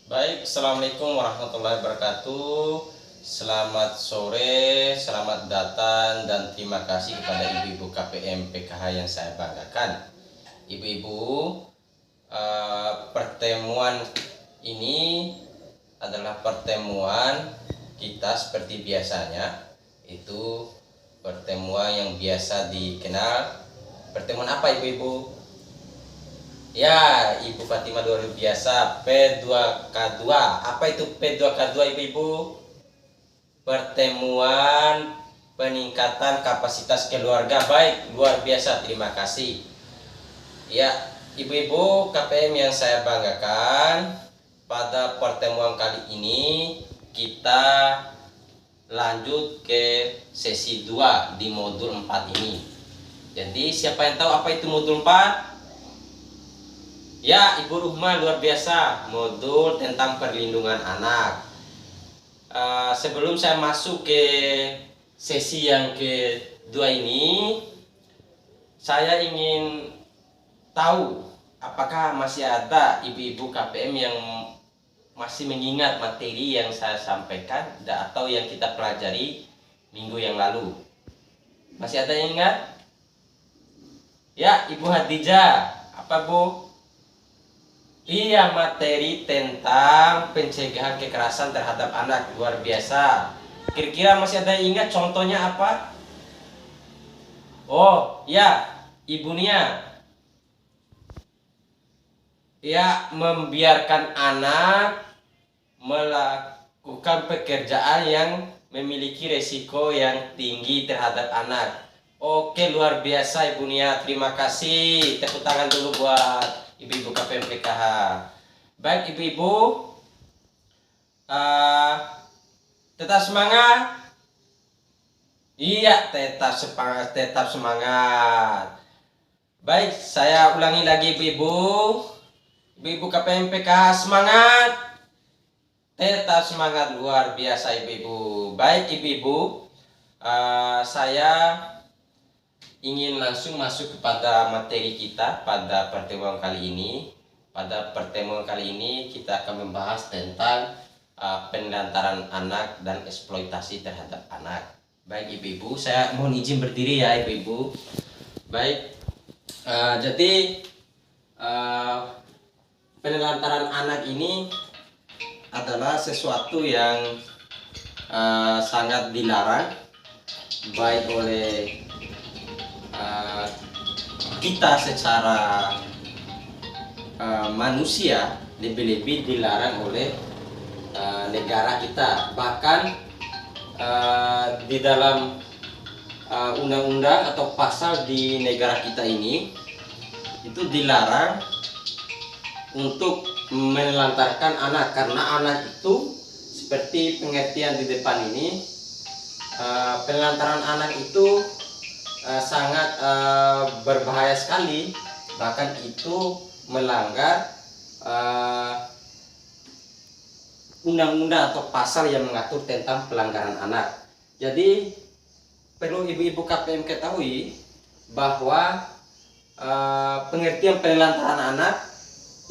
Baik, Assalamualaikum warahmatullahi wabarakatuh. Selamat sore, selamat datang dan terima kasih kepada ibu-ibu KPM PKH yang saya banggakan. Ibu-ibu, pertemuan ini adalah pertemuan kita seperti biasanya. Itu pertemuan yang biasa dikenal. Pertemuan apa ibu-ibu? Ya, Ibu Fatima luar biasa. P2K2. Apa itu P2K2 ibu-ibu? Pertemuan peningkatan kapasitas keluarga. Baik, luar biasa. Terima kasih. Ya, ibu-ibu KPM yang saya banggakan, pada pertemuan kali ini kita lanjut ke sesi 2 di modul 4 ini. Jadi siapa yang tahu apa itu modul 4? Ya, Ibu Ruhma luar biasa, modul tentang perlindungan anak. Sebelum saya masuk ke sesi yang kedua ini, saya ingin tahu apakah masih ada ibu-ibu KPM yang masih mengingat materi yang saya sampaikan atau yang kita pelajari minggu yang lalu. Masih ada yang ingat? Ya, Ibu Hadijah, apa Bu? Iya, materi tentang pencegahan kekerasan terhadap anak, luar biasa. Kira-kira masih ada yang ingat contohnya apa? Oh, ya, Ibu Nia. Ya, membiarkan anak melakukan pekerjaan yang memiliki resiko yang tinggi terhadap anak. Oke, luar biasa Ibu Nia. Terima kasih. Tepuk tangan dulu buat ibu-ibu KPM PKH. Baik ibu-ibu, tetap semangat. Iya, tetap semangat, tetap semangat. Baik, saya ulangi lagi ibu-ibu. Ibu-ibu KPM PKH semangat. Tetap semangat, luar biasa ibu-ibu. Baik ibu-ibu, saya ingin langsung masuk kepada materi kita pada pertemuan kali ini. Pada pertemuan kali ini kita akan membahas tentang penelantaran anak dan eksploitasi terhadap anak. Baik ibu-ibu, saya mohon izin berdiri ya ibu-ibu. Baik, jadi penelantaran anak ini adalah sesuatu yang sangat dilarang baik oleh kita secara manusia, lebih-lebih dilarang oleh negara kita. Bahkan di dalam undang-undang atau pasal di negara kita ini itu dilarang untuk menelantarkan anak, karena anak itu seperti pengertian di depan ini, penelantaran anak itu sangat berbahaya sekali, bahkan itu melanggar undang-undang atau pasal yang mengatur tentang pelanggaran anak. Jadi perlu ibu-ibu KPM ketahui bahwa pengertian penelantaran anak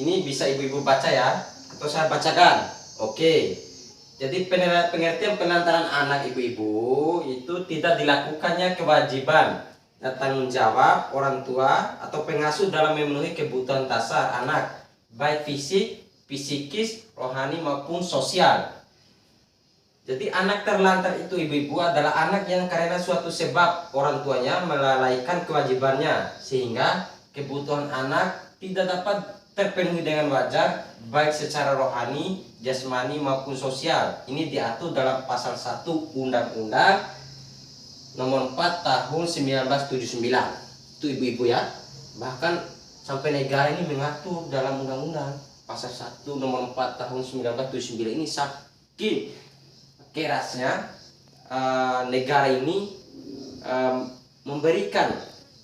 ini bisa ibu-ibu baca ya, atau saya bacakan. Oke. Jadi pengertian penelantaran anak ibu-ibu itu tidak dilakukannya kewajiban dan tanggung jawab orang tua atau pengasuh dalam memenuhi kebutuhan dasar anak, baik fisik, psikis, rohani maupun sosial. Jadi anak terlantar itu ibu-ibu adalah anak yang karena suatu sebab orang tuanya melalaikan kewajibannya sehingga kebutuhan anak tidak dapat terpenuhi dengan wajar, baik secara rohani, jasmani maupun sosial. Ini diatur dalam pasal 1 Undang-Undang nomor 4 tahun 1979. Itu ibu-ibu ya. Bahkan sampai negara ini mengatur dalam undang-undang pasal 1 nomor 4 tahun 1979 ini, saking kerasnya negara ini memberikan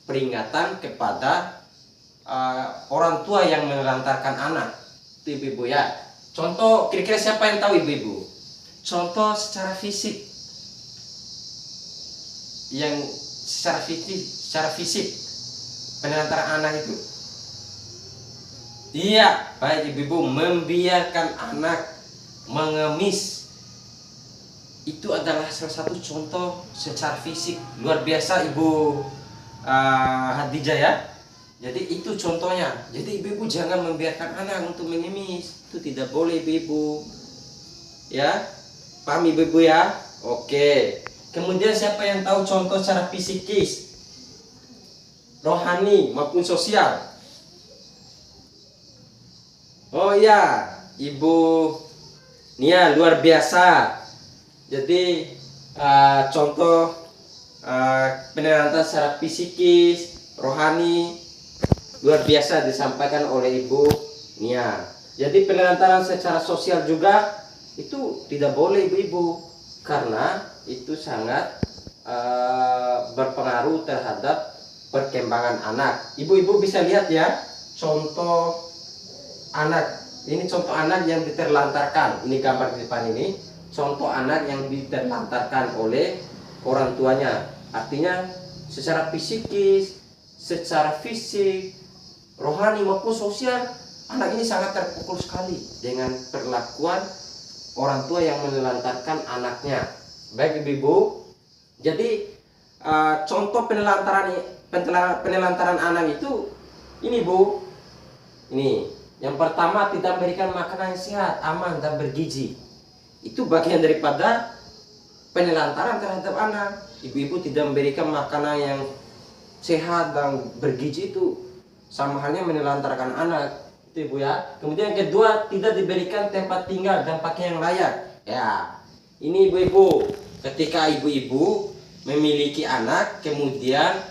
peringatan kepada orang tua yang menelantarkan anak. Itu ibu-ibu ya. Contoh, kira-kira siapa yang tahu ibu-ibu? Contoh secara fisik, yang secara fisik penelantaran anak itu. Iya, baik ibu-ibu, membiarkan anak mengemis itu adalah salah satu contoh secara fisik luar biasa Ibu Hadijah ya. Jadi itu contohnya. Jadi ibu-ibu jangan membiarkan anak untuk mengemis, itu tidak boleh ibu-ibu. Ya, paham ibu-ibu ya? Oke. Kemudian siapa yang tahu contoh secara fisikis, rohani maupun sosial? Oh iya, Ibu Nia luar biasa. Jadi contoh penerangan secara fisikis, rohani luar biasa disampaikan oleh Ibu Nia. Jadi penerangan secara sosial juga itu tidak boleh ibu-ibu, karena itu sangat berpengaruh terhadap perkembangan anak. Ibu-ibu bisa lihat ya, contoh anak. Ini contoh anak yang diterlantarkan. Ini gambar di depan ini. Contoh anak yang diterlantarkan oleh orang tuanya. Artinya secara fisikis, secara fisik, rohani maupun sosial, anak ini sangat terpukul sekali dengan perlakuan orang tua yang menelantarkan anaknya. Baik ibu-ibu. Jadi contoh penelantaran anak itu ini Bu. Ini. Yang pertama, tidak memberikan makanan yang sehat, aman, dan bergizi. Itu bagian daripada penelantaran terhadap anak. Ibu-ibu tidak memberikan makanan yang sehat dan bergizi, itu sama halnya menelantarkan anak. Itu ibu ya. Kemudian yang kedua, tidak diberikan tempat tinggal dan pakaian yang layak. Ya, ini ibu-ibu. Ketika ibu-ibu memiliki anak, kemudian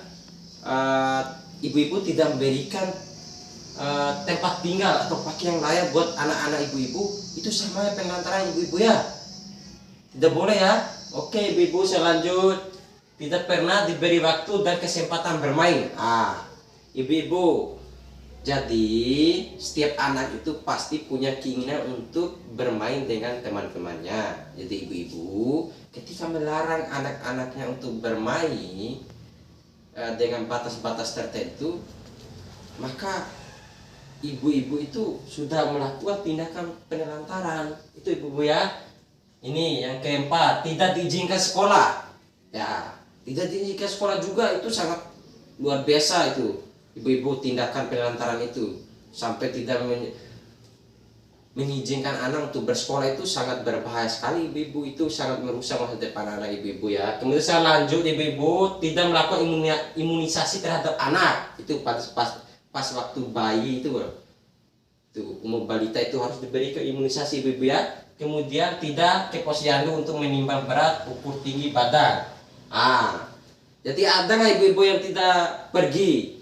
ibu-ibu tidak memberikan tempat tinggal atau pakaian yang layak buat anak-anak ibu-ibu, itu sama penelantaran ibu-ibu ya. Tidak boleh ya. Oke ibu-ibu, saya lanjut. Tidak pernah diberi waktu dan kesempatan bermain. Ibu-ibu, jadi setiap anak itu pasti punya keinginan untuk bermain dengan teman-temannya. Jadi ibu-ibu ketika melarang anak-anaknya untuk bermain dengan batas-batas tertentu, maka ibu-ibu itu sudah melakukan tindakan penelantaran. Itu ibu-ibu ya. Ini yang keempat, tidak diizinkan sekolah. Ya, tidak diizinkan sekolah juga, itu sangat luar biasa itu. Ibu-ibu tindakan penelantaran itu sampai tidak mengizinkan anak untuk bersekolah, itu sangat berbahaya sekali ibu-ibu. Itu sangat merusak masa depan anak ibu-ibu ya. Kemudian saya lanjut, ibu-ibu tidak melakukan imunisasi terhadap anak. Itu pas waktu bayi itu umur balita itu harus diberi imunisasi ibu-ibu ya. Kemudian tidak ke posyandu untuk menimbang berat, ukur tinggi badan. Jadi ada nggak ibu-ibu yang tidak pergi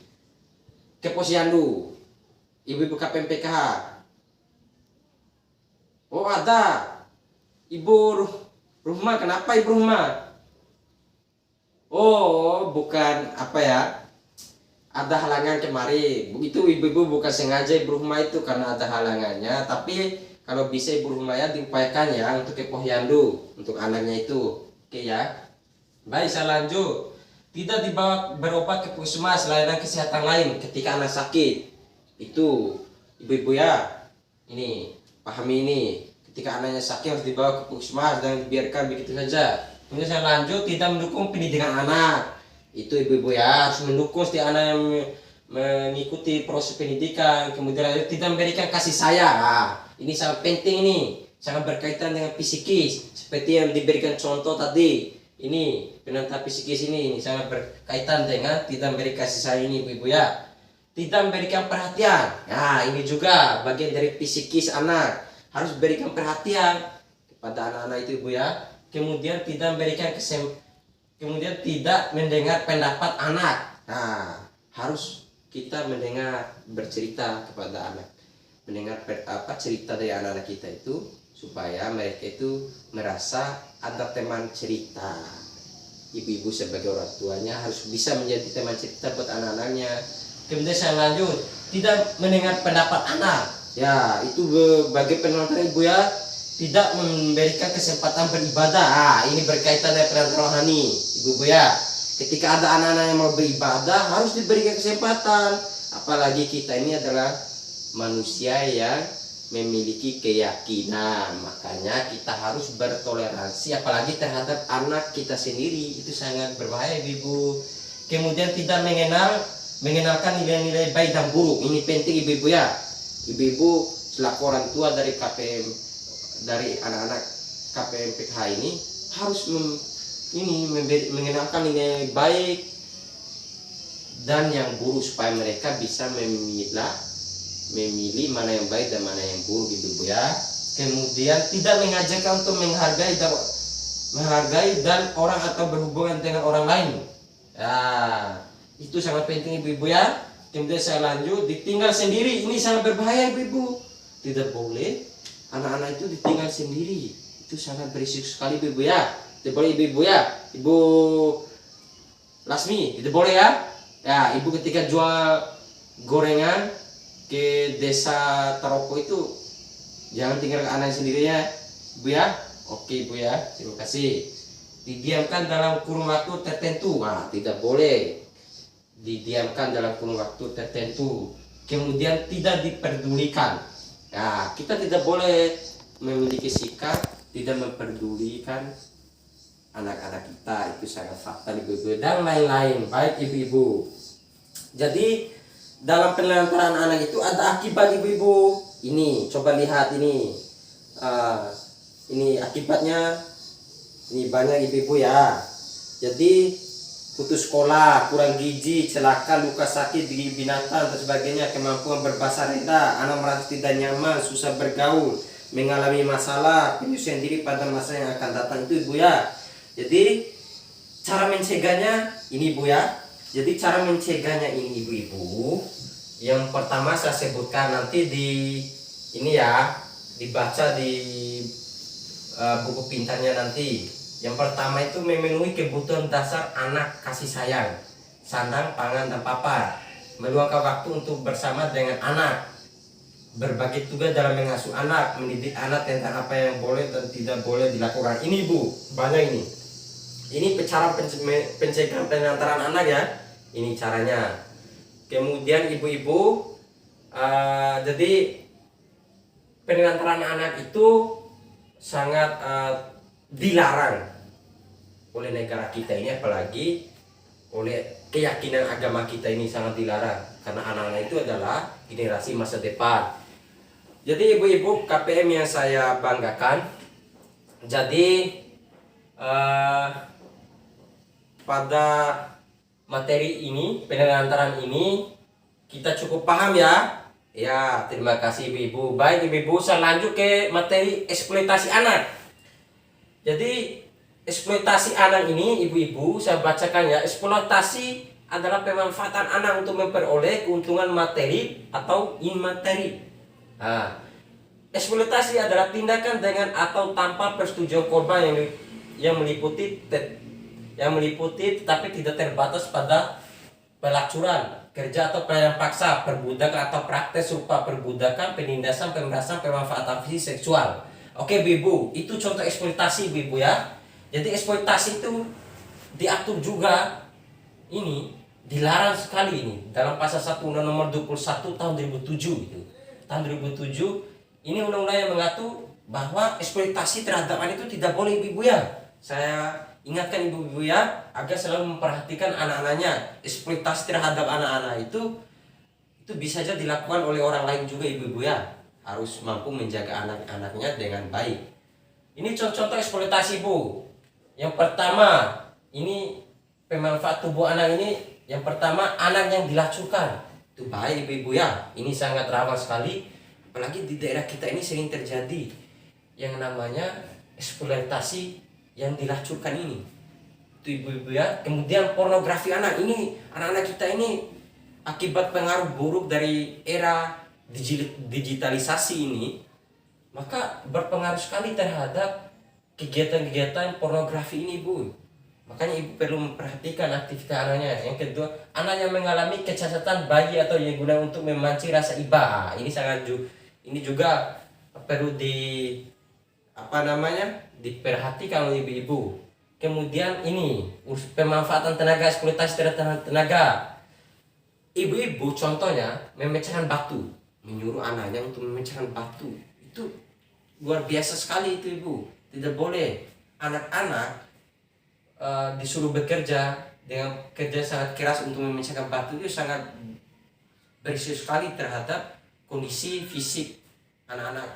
ke posyandu, ibu-ibu KPMPKH? Oh ada. Ibu Ruhma, kenapa Ibu Ruhma? Oh bukan apa ya, ada halangan kemarin. Itu ibu-ibu bukan sengaja Ibu Ruhma itu, karena ada halangannya. Tapi kalau bisa Ibu Ruhma ya diupayakan ya untuk ke posyandu untuk anaknya itu. Oke ya. Baik, saya lanjut. Tidak dibawa berobat ke puskesmas, layanan kesehatan lain ketika anak sakit. Itu ibu-ibu ya. Ini pahami ini. Ketika anaknya sakit harus dibawa ke puskesmas dan dibiarkan begitu saja. Kemudian saya lanjut, tidak mendukung pendidikan anak. Itu ibu-ibu ya, harus mendukung setiap anak yang mengikuti proses pendidikan. Kemudian tidak memberikan kasih sayang. Ini sangat penting, ini sangat berkaitan dengan psikis, seperti yang diberikan contoh tadi. Ini penentu psikis ini sangat berkaitan dengan tidak memberikan kasih sayang ini ibu-ibu ya. Tidak memberikan perhatian. Nah ini juga bagian dari psikis anak, harus berikan perhatian kepada anak-anak itu ibu ya. Kemudian tidak memberikan kemudian tidak mendengar pendapat anak. Nah, harus kita mendengar, bercerita kepada anak, mendengar cerita dari anak-anak kita itu, supaya mereka itu merasa ada teman cerita. Ibu-ibu sebagai orang tuanya harus bisa menjadi teman cerita buat anak-anaknya. Kemudian saya lanjut, tidak mendengar pendapat anak. Ya, itu bagi penonton ibu ya. Tidak memberikan kesempatan beribadah. Ini berkaitan dengan penonton rohani, ibu-ibu ya. Ketika ada anak-anak yang mau beribadah, harus diberikan kesempatan. Apalagi kita ini adalah manusia yang memiliki keyakinan. Makanya kita harus bertoleransi apalagi terhadap anak kita sendiri, itu sangat berbahaya ibu. Kemudian tidak mengenalkan nilai-nilai baik dan buruk, ini penting ibu-ibu ya. Ibu-ibu selaku orang tua dari KPM, dari anak-anak KPM PKH ini harus mengenalkan nilai baik dan yang buruk supaya mereka bisa memilih mana yang baik dan mana yang buruk ibu ya. Kemudian tidak mengajarkan untuk menghargai dan orang atau berhubungan dengan orang lain. Ya, itu sangat penting ibu-ibu ya. Kemudian saya lanjut, ditinggal sendiri, ini sangat berbahaya ibu-ibu. Tidak boleh anak-anak itu ditinggal sendiri, itu sangat berisiko sekali ibu-ibu ya. Tidak boleh ibu-ibu ya, Ibu Lasmi, itu boleh ya. Ya, ibu ketika jual gorengan ke desa Taroko itu jangan tinggal ke anak sendiri ya ibu ya. Oke ibu ya, terima kasih. Didiamkan dalam kurun waktu tertentu, tidak boleh didiamkan dalam kurun waktu tertentu. Kemudian tidak diperdulikan. Nah, kita tidak boleh memiliki sikap tidak memperdulikan anak-anak kita, itu sangat fatal ibu-ibu dan lain-lain. Baik ibu-ibu, jadi dalam penelantaran anak itu ada akibat ibu-ibu. Ini coba lihat ini, ini akibatnya, ini banyak ibu-ibu ya. Jadi putus sekolah, kurang gizi, celaka, luka sakit, gigi binatang dan sebagainya, kemampuan berbahasa rendah, anak merasa tidak nyaman, susah bergaul, mengalami masalah, penyusuan diri pada masa yang akan datang, itu ibu ya. Jadi cara mencegahnya ini ibu ya. Jadi cara mencegahnya ini ibu-ibu, yang pertama saya sebutkan nanti di ini ya, dibaca di buku pintarnya nanti. Yang pertama itu memenuhi kebutuhan dasar anak, kasih sayang, sandang, pangan, dan papan, meluangkan waktu untuk bersama dengan anak, berbagi tugas dalam mengasuh anak, mendidik anak tentang apa yang boleh dan tidak boleh dilakukan. Ini bu, banyak ini. Ini cara pencegahan penelantaran anak ya. Ini caranya. Kemudian ibu-ibu, jadi penelantaran anak itu sangat dilarang oleh negara kita ini, apalagi oleh keyakinan agama kita ini sangat dilarang, karena anak-anak itu adalah generasi masa depan. Jadi ibu-ibu KPM yang saya banggakan, jadi pada materi ini, penelantaran ini kita cukup paham ya. Ya, terima kasih ibu-ibu. Baik ibu-ibu, saya lanjut ke materi eksploitasi anak. Jadi eksploitasi anak ini ibu-ibu saya bacakan ya. Eksploitasi adalah pemanfaatan anak untuk memperoleh keuntungan materi atau imateri. Eksploitasi adalah tindakan dengan atau tanpa persetujuan korban yang meliputi tetapi tidak terbatas pada pelacuran, kerja atau pelayanan paksa, perbudakan atau praktek serupa perbudakan, penindasan, pemerasan, pemanfaatan fisik, seksual. Oke ibu-ibu, itu contoh eksploitasi ibu-ibu ya. Jadi eksploitasi itu diatur juga, ini dilarang sekali ini dalam pasal 1 Undang Nomor 21 tahun 2007 itu. Tahun 2007 ini undang-undang yang mengatur bahwa eksploitasi terhadap anak itu tidak boleh ibu-ibu ya. Saya ingatkan ibu-ibu ya, agar selalu memperhatikan anak-anaknya. Eksploitasi terhadap anak-anak itu bisa saja dilakukan oleh orang lain juga ibu-ibu ya. Harus mampu menjaga anak-anaknya dengan baik. Ini contoh-contoh eksploitasi bu. Yang pertama, ini pemanfaat tubuh anak ini. Yang pertama, anak yang dilacurkan. Itu bahaya ibu-ibu ya. Ini sangat rawan sekali. Apalagi di daerah kita ini sering terjadi yang namanya eksploitasi yang dilacurkan ini, itu ibu-ibu ya. Kemudian pornografi anak ini, anak-anak kita ini akibat pengaruh buruk dari era digitalisasi ini, maka berpengaruh sekali terhadap kegiatan-kegiatan pornografi ini bu. Makanya ibu perlu memperhatikan aktivitas anaknya. Yang kedua, anak yang mengalami kecacatan bayi atau yang guna untuk memancing rasa iba, ini ini juga perlu diperhatikan oleh ibu-ibu. Kemudian ini pemanfaatan tenaga, eksploitasi terhadap tenaga. Ibu-ibu contohnya memecahkan batu. menyuruh anaknya untuk memecahkan batu. Itu luar biasa sekali itu ibu. Tidak boleh anak-anak disuruh bekerja dengan kerja sangat keras untuk memecahkan batu. Itu sangat berisiko sekali terhadap kondisi fisik anak-anak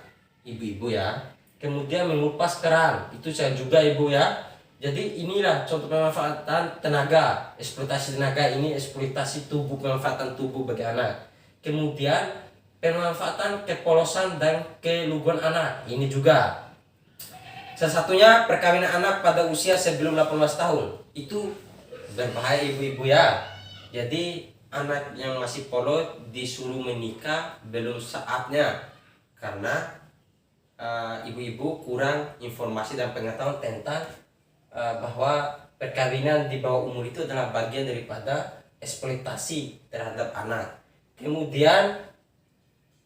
ibu-ibu ya. Kemudian mengupas kerang, itu saya juga ibu ya. Jadi inilah contoh pemanfaatan tenaga, eksploitasi tenaga, ini eksploitasi tubuh, pemanfaatan tubuh bagi anak. Kemudian pemanfaatan kepolosan dan keluguan anak, ini juga. Salah satunya perkawinan anak pada usia sebelum 18 tahun, itu berbahaya ibu-ibu ya. Jadi anak yang masih polos disuruh menikah belum saatnya, karena ibu-ibu kurang informasi dan pengetahuan tentang bahwa perkawinan di bawah umur itu adalah bagian daripada eksploitasi terhadap anak. Kemudian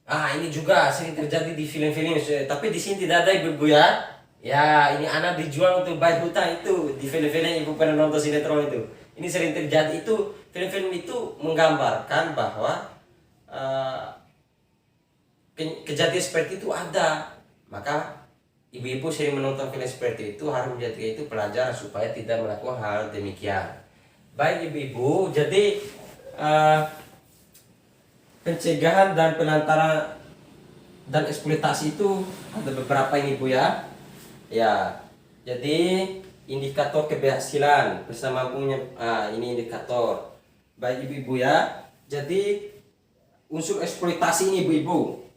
ini juga sering terjadi di film-film, tapi di sini tidak ada ibu-ibu ya. Ya, ini anak dijual untuk bayar hutang, itu di film-film ibu pernah nonton sinetron itu. Ini sering terjadi, itu film-film itu menggambarkan bahwa kejadian seperti itu ada. Maka ibu-ibu sering menonton film seperti itu harus menjadikan itu pelajaran supaya tidak melakukan hal demikian. Baik ibu-ibu, jadi pencegahan dan penelantaran dan eksploitasi itu ada beberapa ini ibu ya. Ya, jadi indikator keberhasilan bersama punya ini indikator. Baik ibu-ibu ya. Jadi unsur eksploitasi ini ibu-ibu.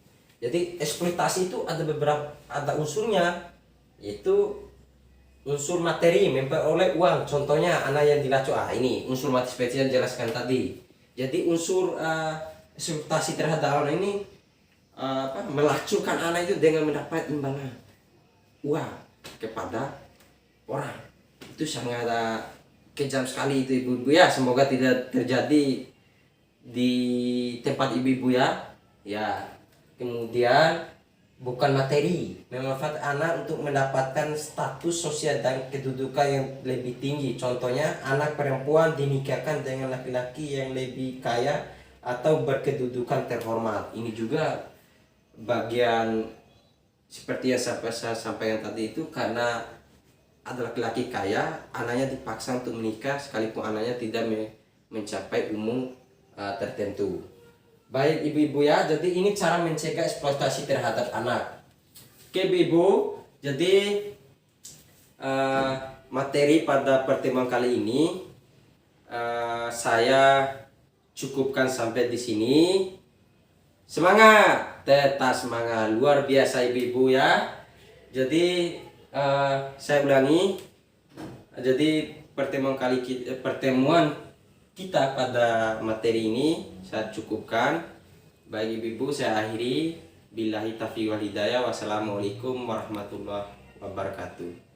Jadi eksploitasi itu ada unsurnya, yaitu unsur materi, memperoleh uang. Contohnya anak yang dilacak, ini unsur materi seperti yang jelaskan tadi. Jadi unsur eksploitasi terhadap anak ini melacurkan anak itu dengan mendapat imbalan uang kepada orang. Itu sangat kejam sekali itu ibu-ibu ya. Semoga tidak terjadi di tempat ibu-ibu ya. Ya. Kemudian bukan materi, memanfaatkan anak untuk mendapatkan status sosial dan kedudukan yang lebih tinggi. Contohnya anak perempuan dinikahkan dengan laki-laki yang lebih kaya atau berkedudukan terhormat. Ini juga bagian seperti yang saya sampaikan tadi itu, karena ada laki-laki kaya, anaknya dipaksa untuk menikah sekalipun anaknya tidak mencapai umur tertentu. Baik ibu-ibu ya, jadi ini cara mencegah eksploitasi terhadap anak. Oke ibu-ibu, jadi materi pada pertemuan kali ini saya cukupkan sampai di sini. Semangat, tetap semangat, luar biasa ibu-ibu ya. Jadi saya ulangi, jadi pertemuan kita pada materi ini saya cukupkan. Baik ibu-ibu, saya akhiri. Billahi taufiq wal hidayah. Wassalamualaikum warahmatullahi wabarakatuh.